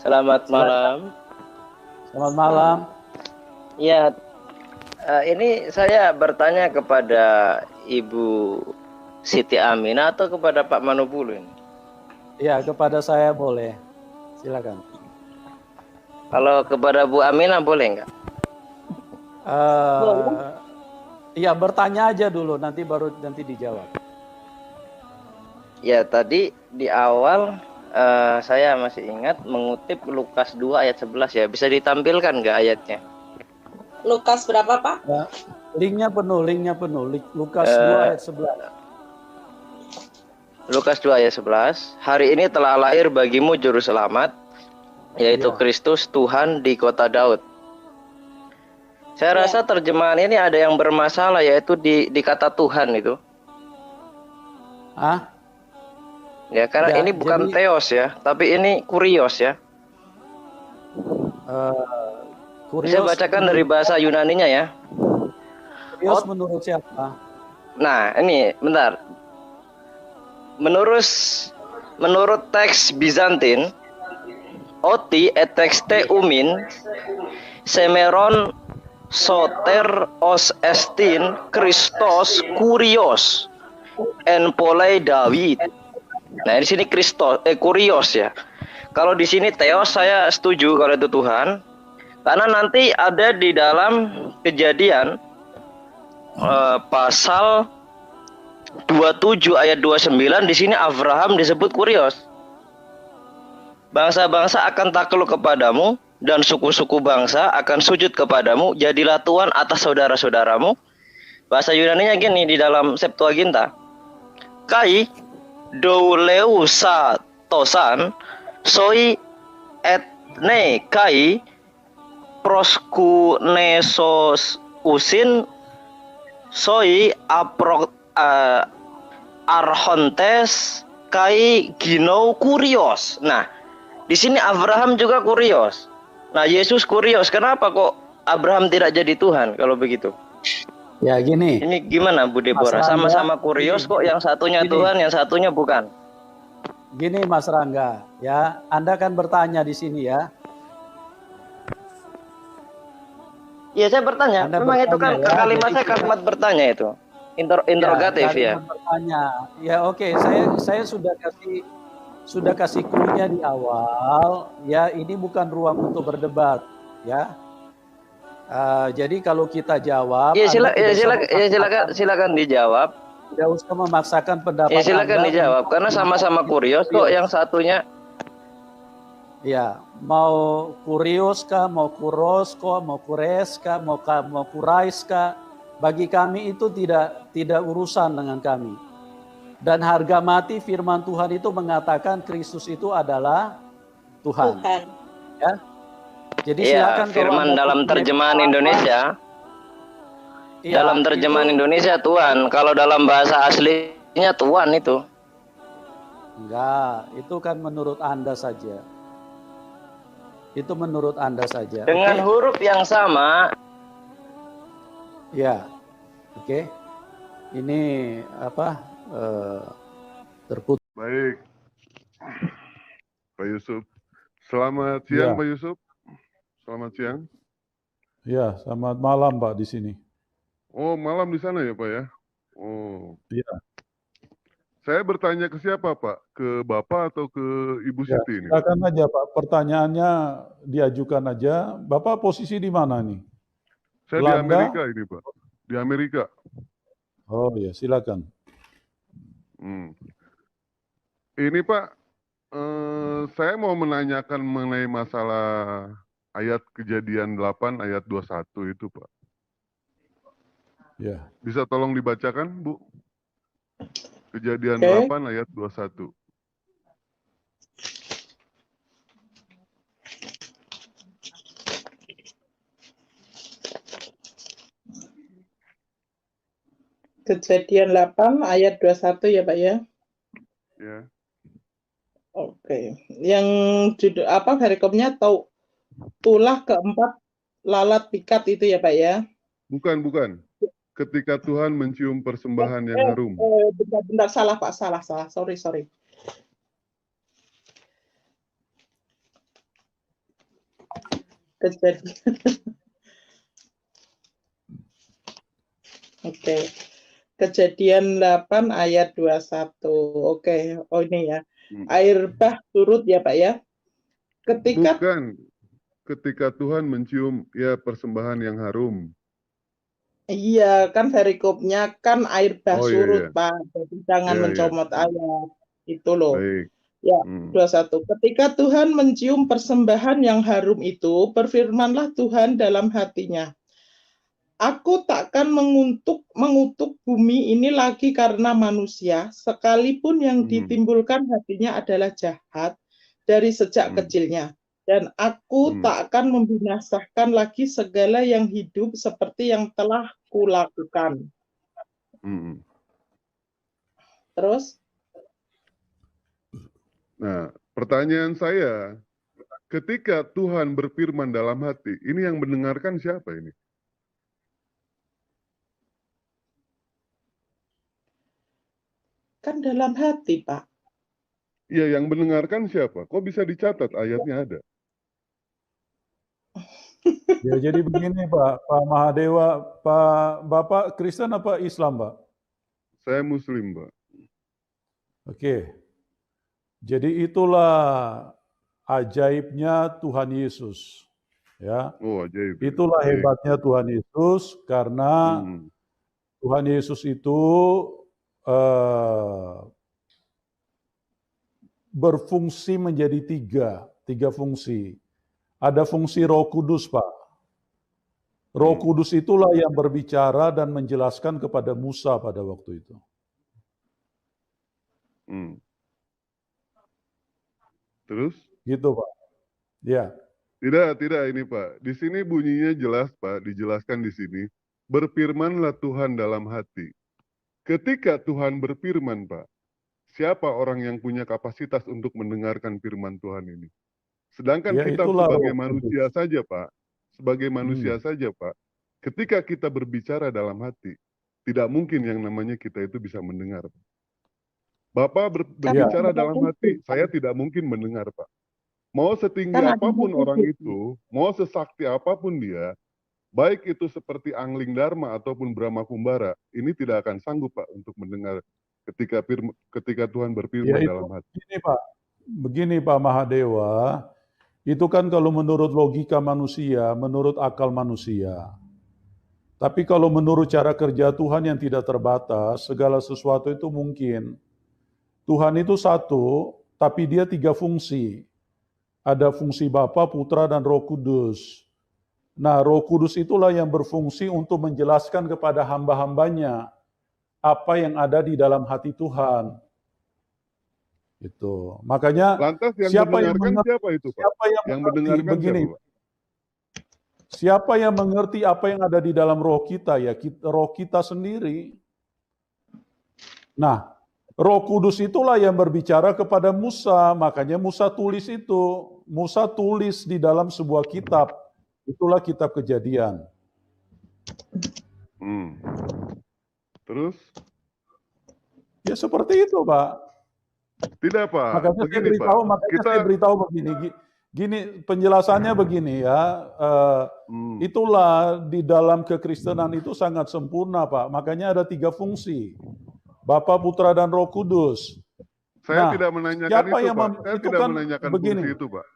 Selamat Silakan. malam. Selamat malam. Ya, ini saya bertanya kepada Ibu Siti Aminah atau kepada Pak Manupulu ini? Ya, kepada saya boleh. Silakan. Kalau kepada Bu Aminah boleh nggak? Ya, bertanya aja dulu, nanti baru dijawab. Ya, tadi di awal saya masih ingat mengutip Lukas 2 ayat 11 ya. Bisa ditampilkan nggak ayatnya? Lukas berapa, Pak? Ya, linknya penuh. Lukas 2 ayat 11. Lukas 2 ayat 11. Hari ini telah lahir bagimu juru selamat, yaitu Ya. Kristus Tuhan di kota Daud. Saya rasa terjemahan ini ada yang bermasalah, yaitu di kata Tuhan itu. Ya, karena ini bukan theos ya, tapi ini kurios ya. Bisa bacakan dari bahasa Yunaninya ya. Kurios menurut siapa? Nah, ini bentar. Menurut teks Bizantin, oti etexte umin semeron soter os estin Christos kurios en polei David. Nah, di sini kurios ya. Kalau di sini theos saya setuju kalau itu Tuhan. Karena nanti ada di dalam Kejadian pasal 27 ayat 29 di sini Abraham disebut kurios. Bangsa-bangsa akan takluk kepadamu dan suku-suku bangsa akan sujud kepadamu. Jadilah Tuhan atas saudara-saudaramu. Bahasa Yunaninya gini di dalam Septuaginta. Kai douleusa tosan soi etne kai proskunesos usin soi arhontes kai ginou kurios. Nah, di sini Abraham juga kurios. Nah, Yesus kurios. Kenapa kok Abraham tidak jadi Tuhan kalau begitu? Ya, gini. Ini gimana Bu Deborah? Sama-sama kurios kok, yang satunya Tuhan, yang satunya bukan. Gini Mas Rangga, ya, Anda kan bertanya di sini ya. Iya, saya bertanya. Memang itu kan ya, kalimat saya kalimat bertanya itu. Interrogatif ya. Bertanya. Ya, oke, saya sudah kasih clue-nya di awal, ya, ini bukan ruang untuk berdebat, ya. Jadi kalau kita jawab, ya silakan dijawab. Tidak usah memaksakan pendapat ya, silakan dijawab karena sama-sama kurios kok, yang satunya. Ya, mau kurios kah, mau kuros kah, mau kures kah, mau kurais kah, bagi kami itu tidak urusan dengan kami. Dan harga mati firman Tuhan itu mengatakan Kristus itu adalah Tuhan. Ya. Jadi silakan firman dalam terjemahan Indonesia. Ya, dalam terjemahan Indonesia Tuhan. Kalau dalam bahasa aslinya Tuhan itu. Enggak, itu kan menurut Anda saja. Itu menurut Anda saja. Dengan huruf yang sama. Ya. Oke. Ini apa? Terputus. Baik. Pak Yusuf. Selamat siang, Pak Yusuf. Selamat siang. Ya, selamat malam Pak di sini. Oh, malam di sana ya Pak ya? Oh. Iya. Saya bertanya ke siapa Pak? Ke Bapak atau ke Ibu Siti ini? Silakan aja Pak, pertanyaannya diajukan aja. Bapak posisi di mana nih? Saya Belanda? Di Amerika ini Pak. Di Amerika. Oh ya, silakan. Ini Pak, saya mau menanyakan mengenai masalah ayat Kejadian 8 ayat 21 itu Pak. Ya. Bisa tolong dibacakan Bu? Kejadian 8 ayat 21. Kejadian 8 ayat 21 ya Pak ya? Ya. Oke. Yang judul apa varikomnya tulah keempat lalat pikat itu ya Pak ya? Bukan. Ketika Tuhan mencium persembahan yang harum. Benar, salah Pak, salah. Sorry. Kejadian. Oke. Kejadian 8 ayat 21. Oke. Oh ini ya. Air bah surut ya Pak ya. Ketika Bukan, ketika Tuhan mencium ya persembahan yang harum. iya kan perikopnya kan air bah Oh iya, surut iya. Pak. Jadi jangan Iya, iya. mencomot ayat. Itu loh. Baik. Ya, 21. Ketika Tuhan mencium persembahan yang harum itu, berfirmanlah Tuhan dalam hatinya, Aku takkan mengutuk bumi ini lagi karena manusia, sekalipun yang ditimbulkan hatinya adalah jahat dari sejak kecilnya. Dan aku tak akan membinasakan lagi segala yang hidup seperti yang telah kulakukan. Terus? Nah, pertanyaan saya, ketika Tuhan berfirman dalam hati, ini yang mendengarkan siapa ini? Kan dalam hati, Pak. Iya, yang mendengarkan siapa? Kok bisa dicatat ayatnya ada? Ya, jadi begini Pak Mahadewa, Bapak Kristen apa Islam Pak? Saya Muslim, Pak. Oke. Jadi itulah ajaibnya Tuhan Yesus. Ya. Oh, ajaib. Itulah hebatnya Tuhan Yesus karena Tuhan Yesus itu berfungsi menjadi tiga fungsi. Ada fungsi Roh Kudus, Pak. Roh Kudus itulah yang berbicara dan menjelaskan kepada Musa pada waktu itu. Terus? Gitu, Pak. Ya. Tidak ini Pak. Di sini bunyinya jelas Pak, dijelaskan di sini. Berfirmanlah Tuhan dalam hati. Ketika Tuhan berfirman Pak, siapa orang yang punya kapasitas untuk mendengarkan firman Tuhan ini? Sedangkan Ya, kita itulah sebagai Roh manusia Kudus. saja Pak, sebagai manusia saja Pak, ketika kita berbicara dalam hati, tidak mungkin yang namanya kita itu bisa mendengar. Bapak berbicara dalam hati, saya tidak mungkin mendengar Pak. Mau setinggi apapun orang itu, mau sesakti apapun dia, baik itu seperti Angling Dharma ataupun Brahma Kumbara, ini tidak akan sanggup Pak untuk mendengar ketika Tuhan berfirman Ya, dalam hati. Begini Pak Mahadewa, itu kan kalau menurut logika manusia, menurut akal manusia. Tapi kalau menurut cara kerja Tuhan yang tidak terbatas, segala sesuatu itu mungkin. Tuhan itu satu, tapi dia tiga fungsi. Ada fungsi Bapa, Putra, dan Roh Kudus. Nah, Roh Kudus itulah yang berfungsi untuk menjelaskan kepada hamba-hambanya apa yang ada di dalam hati Tuhan. Itu. Makanya lantas yang siapa mendengarkan siapa itu Pak? Siapa yang mendengarkan begini, siapa, Pak? Siapa yang mengerti apa yang ada di dalam roh kita? Ya, roh kita sendiri. Nah, Roh Kudus itulah yang berbicara kepada Musa, makanya Musa tulis itu. Musa tulis di dalam sebuah kitab. Itulah kitab Kejadian. Terus? Ya seperti itu, Pak. Tidak, Pak. Makanya saya beritahu begini. Gini, penjelasannya begini ya. Itulah di dalam kekristenan itu sangat sempurna, Pak. Makanya ada tiga fungsi. Bapa, Putra, dan Roh Kudus. Saya tidak menanyakan itu, Pak. Saya tidak menanyakan fungsi itu, Pak.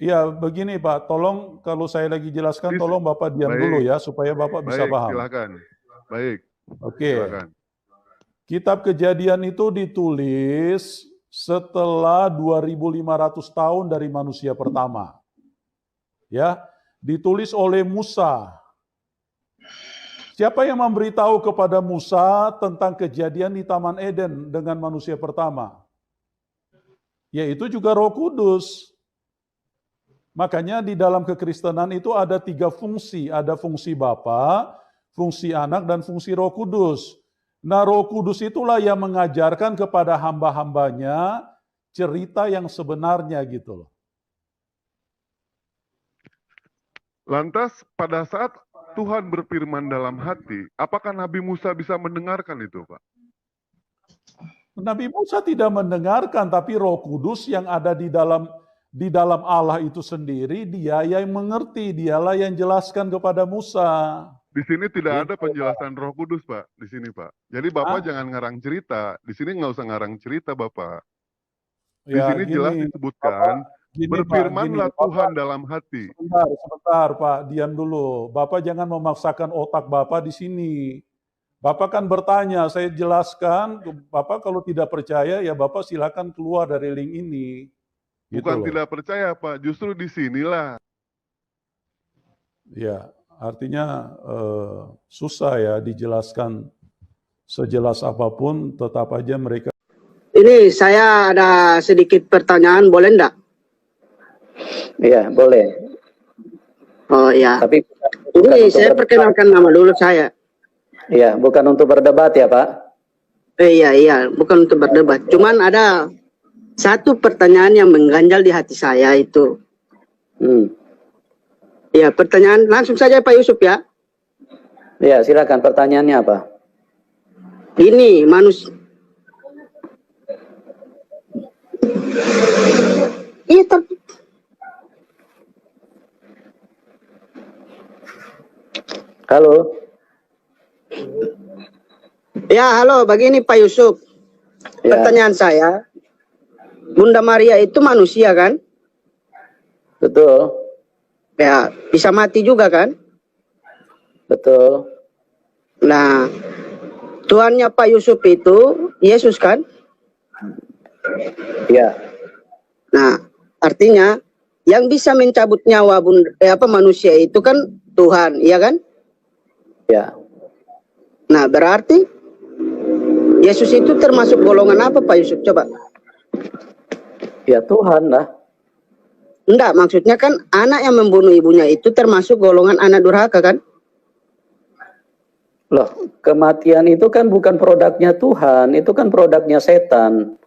Ya, begini Pak, tolong kalau saya lagi jelaskan, tolong Bapak diam dulu ya, supaya Bapak bisa paham. Silakan. Baik. Oke. Silakan. Kitab Kejadian itu ditulis setelah 2500 tahun dari manusia pertama. Ya, ditulis oleh Musa. Siapa yang memberitahu kepada Musa tentang kejadian di Taman Eden dengan manusia pertama? Yaitu juga Roh Kudus. Makanya di dalam kekristenan itu ada tiga fungsi. Ada fungsi Bapa, fungsi Anak, dan fungsi Roh Kudus. Nah, Roh Kudus itulah yang mengajarkan kepada hamba-hambanya cerita yang sebenarnya gitu loh. Lantas pada saat Tuhan berfirman dalam hati, apakah Nabi Musa bisa mendengarkan itu, Pak? Nabi Musa tidak mendengarkan, tapi Roh Kudus yang ada di dalam di dalam Allah itu sendiri, dia yang mengerti, dialah yang jelaskan kepada Musa. Di sini tidak ada Gitu, penjelasan Roh Kudus, Pak. Di sini, Pak. Jadi Bapak jangan ngarang cerita. Di sini nggak usah ngarang cerita, Bapak. Di Ya, sini jelas gini, disebutkan, gini berfirmanlah Bapak, Tuhan dalam hati. sebentar Pak, diam dulu. Bapak jangan memaksakan otak Bapak di sini. Bapak kan bertanya, saya jelaskan, Bapak kalau tidak percaya ya Bapak silakan keluar dari link ini. Gitu Bukan loh. tidak percaya, Pak. Justru di sinilah. Ya, artinya susah ya dijelaskan sejelas apapun, tetap aja mereka. Ini saya ada sedikit pertanyaan, boleh enggak? Iya, boleh. Oh ya. Tapi Ini saya perkenalkan nama dulu saya. iya, bukan untuk berdebat ya, Pak. Iya, bukan untuk berdebat. Cuman ada satu pertanyaan yang mengganjal di hati saya itu. Ya, pertanyaan langsung saja Pak Yusuf ya. Iya, silakan. Pertanyaannya apa? Ini manusia. Halo. Ya, halo, begini Pak Yusuf. Ya. Pertanyaan saya, Bunda Maria itu manusia kan? Betul. Ya, bisa mati juga kan? Betul. Nah, Tuhannya Pak Yusuf itu Yesus kan? Iya. Nah, artinya yang bisa mencabut nyawa manusia itu kan Tuhan, iya kan? Ya. Nah, berarti Yesus itu termasuk golongan apa Pak Yusuf? Coba. Ya Tuhan lah. Enggak, maksudnya kan anak yang membunuh ibunya itu termasuk golongan anak durhaka kan? Loh, kematian itu kan bukan produknya Tuhan, itu kan produknya setan.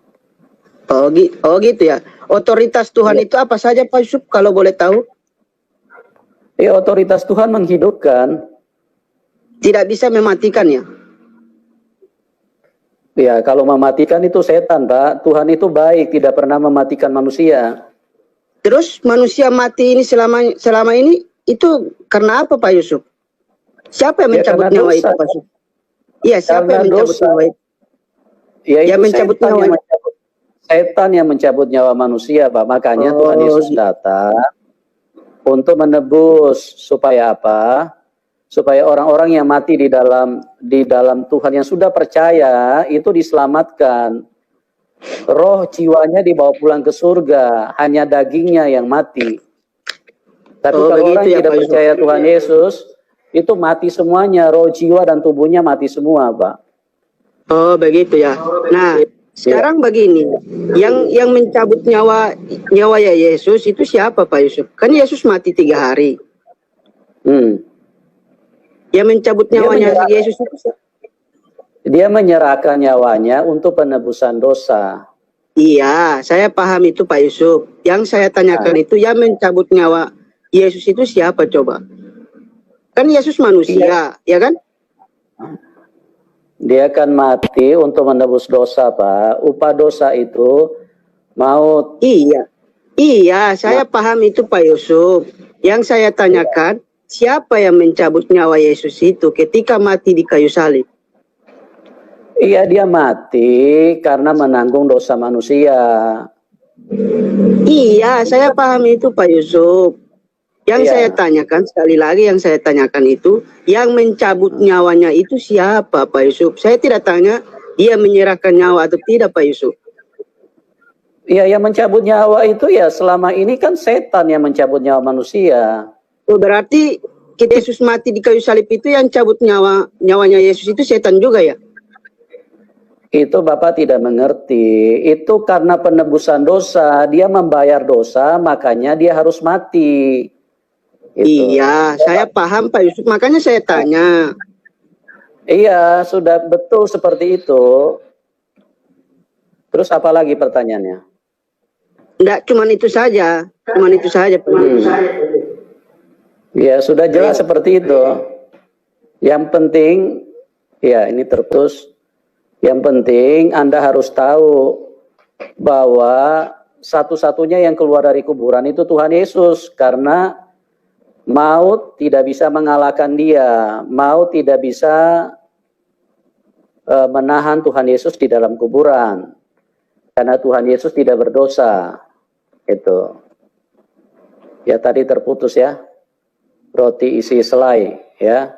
Oh gitu ya. Otoritas Tuhan itu apa saja Pak Yusuf kalau boleh tahu? Ya, otoritas Tuhan menghidupkan. Tidak bisa mematikan ya? Ya, kalau mematikan itu setan, Pak. Tuhan itu baik, tidak pernah mematikan manusia. Terus manusia mati ini selama ini itu karena apa Pak Yusuf? Siapa yang mencabut nyawa itu Pak Yusuf? Iya, siapa yang mencabut nyawa itu? Ya, itu yang mencabut nyawa itu. Setan yang mencabut nyawa manusia, Pak. Makanya Tuhan Yesus datang untuk menebus supaya apa? Supaya orang-orang yang mati di dalam Tuhan yang sudah percaya itu diselamatkan. Roh jiwanya dibawa pulang ke surga, hanya dagingnya yang mati. Tapi kalau orang ya, tidak percaya Tuhan Yesus, itu mati semuanya, roh jiwa dan tubuhnya mati semua, Pak. Oh begitu ya. Nah sekarang begini, yang mencabut nyawa ya Yesus itu siapa Pak Yusuf? Kan Yesus mati 3 hari. Yang mencabut nyawanya Yesus itu siapa? Dia menyerahkan nyawanya untuk penebusan dosa. Iya, saya paham itu Pak Yusuf. Yang saya tanyakan itu yang mencabut nyawa Yesus itu siapa coba? Kan Yesus manusia, ya kan? Dia akan mati untuk menebus dosa, Pak. Upah dosa itu maut. Iya, saya paham itu Pak Yusuf. Yang saya tanyakan, siapa yang mencabut nyawa Yesus itu ketika mati di kayu salib? Iya, dia mati karena menanggung dosa manusia. Iya, saya paham itu Pak Yusuf. Yang saya tanyakan, sekali lagi yang saya tanyakan itu, yang mencabut nyawanya itu siapa Pak Yusuf? Saya tidak tanya dia menyerahkan nyawa atau tidak Pak Yusuf. Iya, yang mencabut nyawa itu ya selama ini kan setan yang mencabut nyawa manusia. Oh, berarti ketika Yesus mati di kayu salib itu yang cabut nyawanya Yesus itu setan juga ya? Itu Bapak tidak mengerti. Itu karena penebusan dosa, dia membayar dosa, makanya dia harus mati. Gitu. Iya, saya paham Pak Yusuf, makanya saya tanya. Iya, sudah betul seperti itu. Terus apa lagi pertanyaannya? Enggak, cuman itu saja. Cuman itu saja. Ya, sudah jelas seperti itu. Yang penting, ya ini terus. Yang penting Anda harus tahu bahwa satu-satunya yang keluar dari kuburan itu Tuhan Yesus, karena maut tidak bisa mengalahkan dia, maut tidak bisa menahan Tuhan Yesus di dalam kuburan, karena Tuhan Yesus tidak berdosa. Itu ya, tadi terputus ya, roti isi selai ya.